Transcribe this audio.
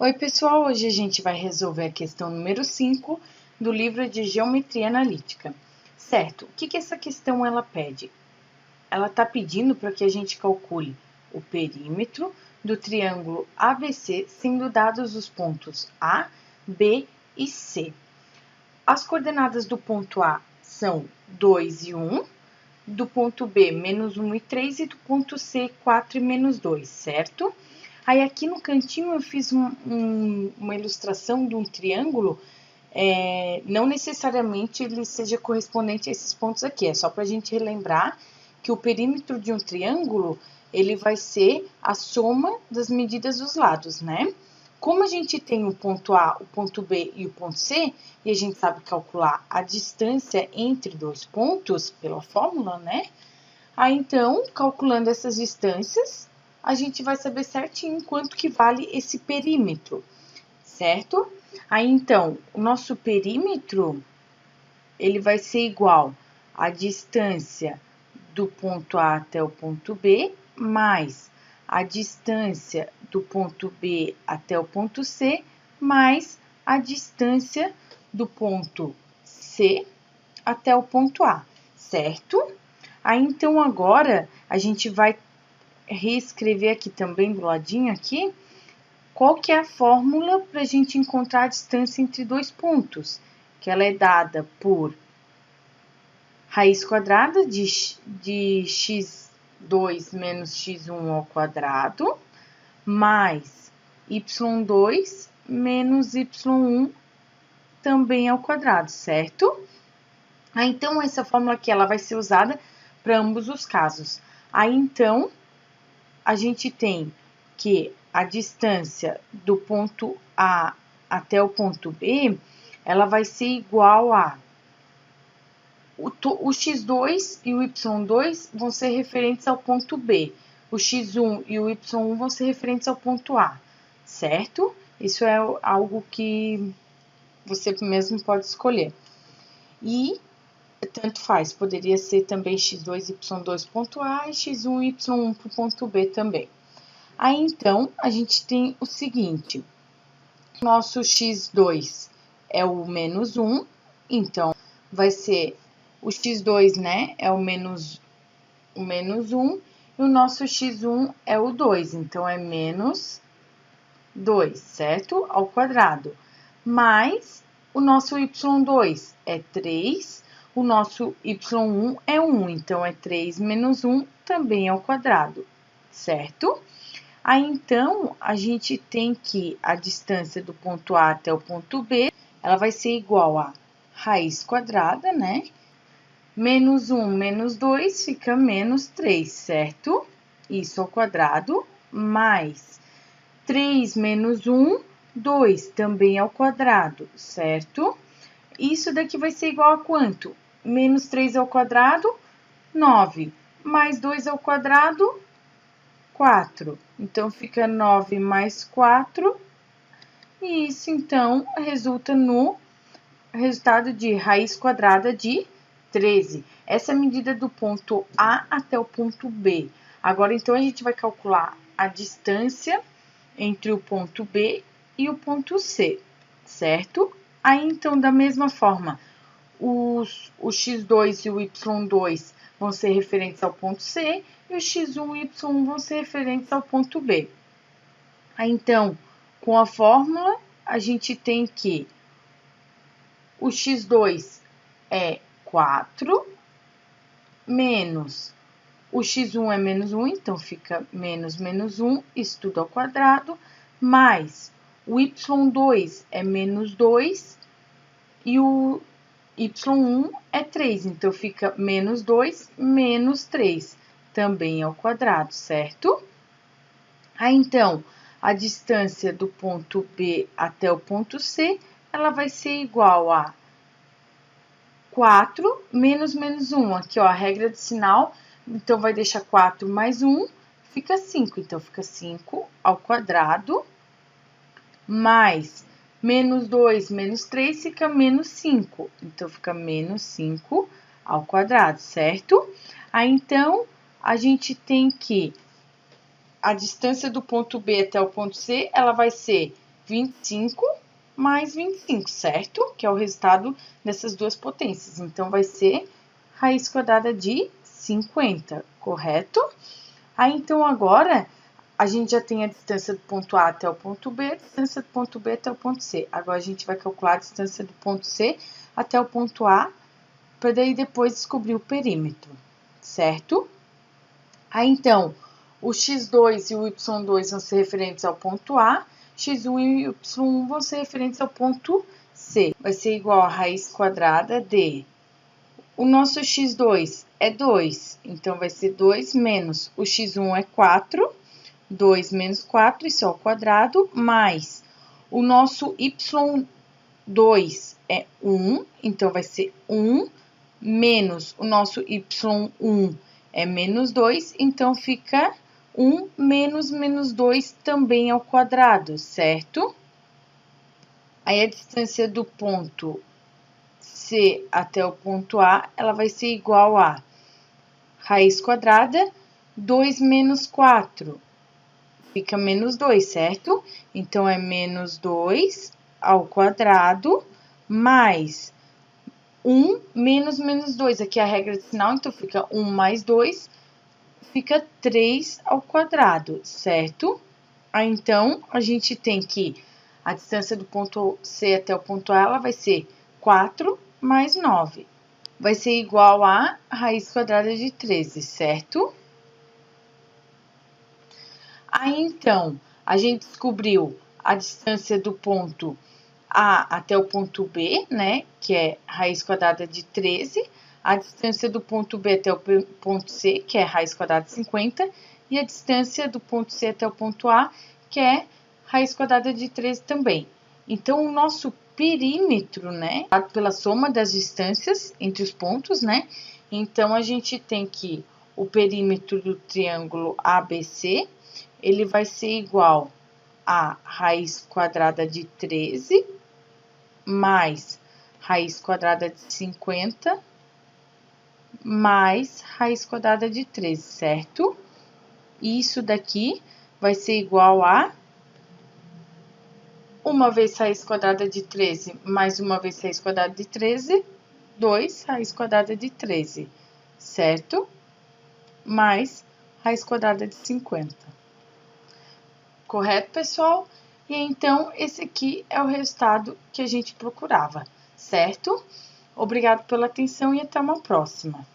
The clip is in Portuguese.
Oi, pessoal! Hoje a gente vai resolver a questão número 5 do livro de Geometria Analítica. Certo, o que essa questão ela pede? Ela está pedindo para que a gente calcule o perímetro do triângulo ABC, sendo dados os pontos A, B e C. As coordenadas do ponto A são 2 e 1, do ponto B, menos 1 e 3, e do ponto C, 4 e menos 2, certo? Aí, aqui no cantinho, eu fiz uma ilustração de um triângulo, não necessariamente ele seja correspondente a esses pontos aqui, é só para a gente relembrar que o perímetro de um triângulo, ele vai ser a soma das medidas dos lados, né? Como a gente tem o ponto A, o ponto B e o ponto C, e a gente sabe calcular a distância entre dois pontos pela fórmula, né? Aí, então, calculando essas distâncias, a gente vai saber certinho quanto que vale esse perímetro, certo? Aí, então, o nosso perímetro, ele vai ser igual à distância do ponto A até o ponto B, mais a distância do ponto B até o ponto C, mais a distância do ponto C até o ponto A, certo? Aí, então, agora, a gente vai reescrever aqui também do ladinho aqui, qual que é a fórmula para a gente encontrar a distância entre dois pontos, que ela é dada por raiz quadrada de x2 menos x1 ao quadrado, mais y2 menos y1 também ao quadrado, certo? Aí, então, essa fórmula aqui, ela vai ser usada para ambos os casos. Aí, então, a gente tem que a distância do ponto A até o ponto B, ela vai ser igual a o x2 e o y2 vão ser referentes ao ponto B. O x1 e o y1 vão ser referentes ao ponto A, certo? Isso é algo que você mesmo pode escolher. E tanto faz, poderia ser também x2 e y2 ponto A e x1 e y1 para o ponto B também. Aí, então, a gente tem o seguinte, nosso x2 é o menos 1, então, vai ser o x2, né, é o menos 1, e o nosso x1 é o 2, então, é menos 2, certo? Ao quadrado. Mais o nosso y2 é 3, o nosso y1 é 1, então, é 3 menos 1 também ao quadrado, certo? Aí, então, a gente tem que a distância do ponto A até o ponto B, ela vai ser igual a raiz quadrada, né? Menos 1 menos 2 fica menos 3, certo? Isso ao quadrado, mais 3 menos 1, 2 também ao quadrado, certo? Isso daqui vai ser igual a quanto? Menos 3 ao quadrado, 9, mais 2 ao quadrado, 4. Então, fica 9 mais 4, e isso, então, resulta no resultado de raiz quadrada de 13. Essa é a medida do ponto A até o ponto B. Agora, então, a gente vai calcular a distância entre o ponto B e o ponto C, certo? Aí, então, da mesma forma, o x2 e o y2 vão ser referentes ao ponto C, e o x1 e y1 vão ser referentes ao ponto B. Aí, então, com a fórmula, a gente tem que o x2 é 4, menos o x1 é menos 1, então fica menos 1, isso tudo ao quadrado, mais o y2 é menos 2, e o y1 é 3, então fica menos 2, menos 3, também ao quadrado, certo? Aí, então, a distância do ponto B até o ponto C, ela vai ser igual a 4 menos 1. Aqui, ó, a regra de sinal, então, vai deixar 4 mais 1, fica 5. Então, fica 5 ao quadrado, mais menos 2 menos 3 fica menos 5. Então, fica menos 5 ao quadrado, certo? Aí, então, a gente tem que a distância do ponto B até o ponto C, ela vai ser 25 mais 25, certo? Que é o resultado dessas duas potências. Então, vai ser raiz quadrada de 50, correto? Aí, então, agora, a gente já tem a distância do ponto A até o ponto B, a distância do ponto B até o ponto C. Agora, a gente vai calcular a distância do ponto C até o ponto A, para daí depois descobrir o perímetro, certo? Aí, então, o x2 e o y2 vão ser referentes ao ponto A, x1 e y1 vão ser referentes ao ponto C. Vai ser igual a raiz quadrada de... O nosso x2 é 2, então vai ser 2 menos o x1 é 4, 2 menos 4, isso ao quadrado, mais o nosso y2 é 1, então vai ser 1, menos o nosso y1 é menos 2, então fica 1 menos 2 também ao quadrado, certo? Aí, a distância do ponto C até o ponto A, ela vai ser igual a raiz quadrada, 2 menos 4, fica menos 2, certo? Então, é menos 2 ao quadrado, mais 1 menos 2, aqui é a regra de sinal, então fica 1 mais 2, fica 3 ao quadrado, certo? Aí, então, a gente tem que a distância do ponto C até o ponto A, ela vai ser 4 mais 9. Vai ser igual a raiz quadrada de 13, certo? Aí, então, a gente descobriu a distância do ponto A até o ponto B, né? Que é raiz quadrada de 13. A distância do ponto B até o ponto C, que é raiz quadrada de 50. E a distância do ponto C até o ponto A, que é raiz quadrada de 13 também. Então, o nosso perímetro, né? Dado pela soma das distâncias entre os pontos, né? Então, a gente tem que o perímetro do triângulo ABC, ele vai ser igual a raiz quadrada de 13 mais raiz quadrada de 50 mais raiz quadrada de 13, certo? E isso daqui vai ser igual a 1 vez raiz quadrada de 13 mais 1 vez raiz quadrada de 13, 2 raiz quadrada de 13, certo? Mais raiz quadrada de 50. Correto, pessoal? E então, esse aqui é o resultado que a gente procurava, certo? Obrigado pela atenção e até uma próxima.